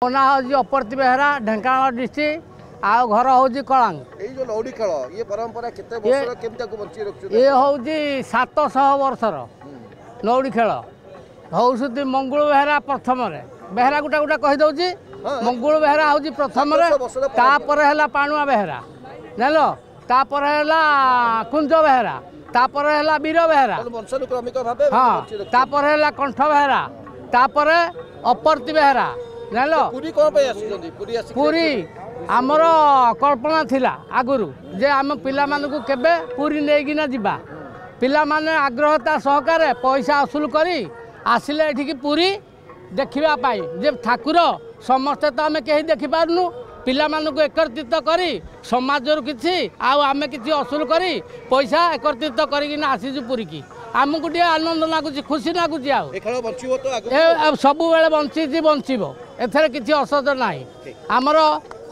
मो ना हूँ अपरती बेहरा ढेंकानाल डिस्ट्रिक्ट आ घर हूँ कलांग। लौड़ी खेल ये परंपरा केते वर्ष केमता को बंची रखछु ये हूँ 700 वर्षर लौड़ी खेल हौसुदी मंगुल बेहरा प्रथम बेहरा गोटा गोटा कही दौची मंगुल बेहरा हूँ प्रथम तापर है पाणुआ बेहरा जान तापर है कुंज बेहरा तापर है वीर बेहरा हाँ तापर है कंठ बेहरा तापर अपरती बेहरा जान पूरी आमर कल्पना थिला आगुरु जे आम पिला मानकु केबे पूरी नेगिना जिबा पिला माने आग्रहता सहकार पैसा असुल करी आसिले एठिकी पूरी देखिबा पाई जे ठाकुर समस्ते तो आमे केही देखि पारनु पिला मानकु एकत्रित करी समाजर किछि आउ आमे किछि असुल करी पैसा एकत्रित करिकिना आसीजु पूरी की आमको टे आनंद लगुच खुशी लगुच सब बेले बंची बंचब एथेर किसी असद ना आमर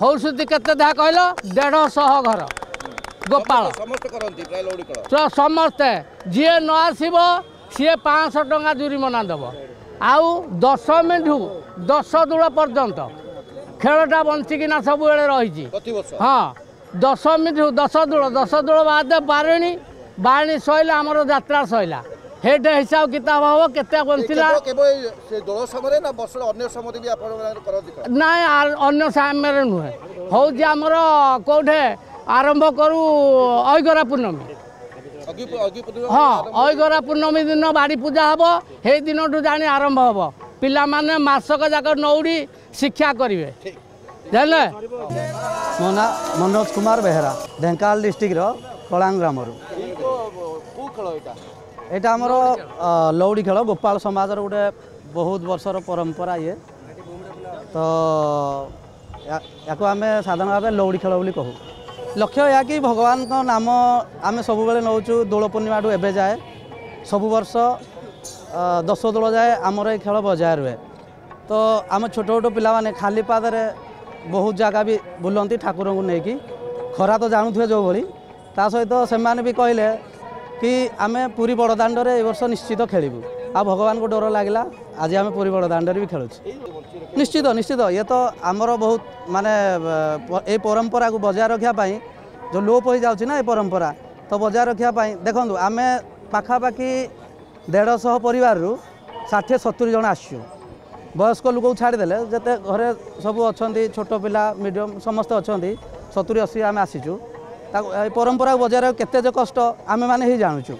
हौसुदी केते धा कहल 150 घर गोपाल समस्ते जी न आसब सी 500 टंका जुरीमना दब आउ 10 मिनिट 10 दूल पर्यंत खेलटा बंचिकिना सब बेले रही हाँ 10 मिनिट 10 दूल बाद बारणी बाणी सैला आमर यात्रा सैला हेट हिसाब किताब हम केते बंचला ना अन्य समय नुहे हूँ आमर कौटे आरंभ करू अईगरा पूर्णमी हाँ अईगरा पूर्णमी दिन बाड़ी पूजा हम हे दिन जानी आरंभ हम पिला माने मासक जाक नौड़ी शिक्षा करेंगे जानले मो ना मनोज कुमार बेहरा ढेंकानाल डिस्ट्रिक्ट कलांग ग्राम एटा आमर लौड़ी खेल गोपाल समाजर गोटे बहुत वर्षर परंपरा ये तो या आम साधारण भाव लौड़ी खेल बोली कहूँ लक्ष्य या कि भगवान का नाम आम सब बेले नौचु दोल पूर्णिमा ठू एबे जाए सब वर्ष 10 दोल जाए आमर ये खेल बजाय रुहे तो आम छोट छोट पिला खाली पादरे बहुत जगह भी बुलती ठाकुर को लेकिन खरा तो जानुवे जो भाई ता सहित से भी कहले कि आम पूरी बड़दाण्ड ए वर्ष निश्चित खेलू आ भगवान को डर लगला आज आम पूरी बड़दाण्ड भी खेलु निश्चित निश्चित ये तो आमर बहुत माने ये परंपरा को बजाय रखापी जो लोप हो जाऊँ ना ये परंपरा तो बजाय रखापी देखो आम पाखापाखि 150 परिवार 60-70 जन आसु वयस्क लोक छाड़देले जिते घरे सब अच्छा छोट पिला मीडियम समस्ते अच्छा 70-80 आम आसीचु परंपरा बजाय केते कष्ट आमे माने ही जानूचु।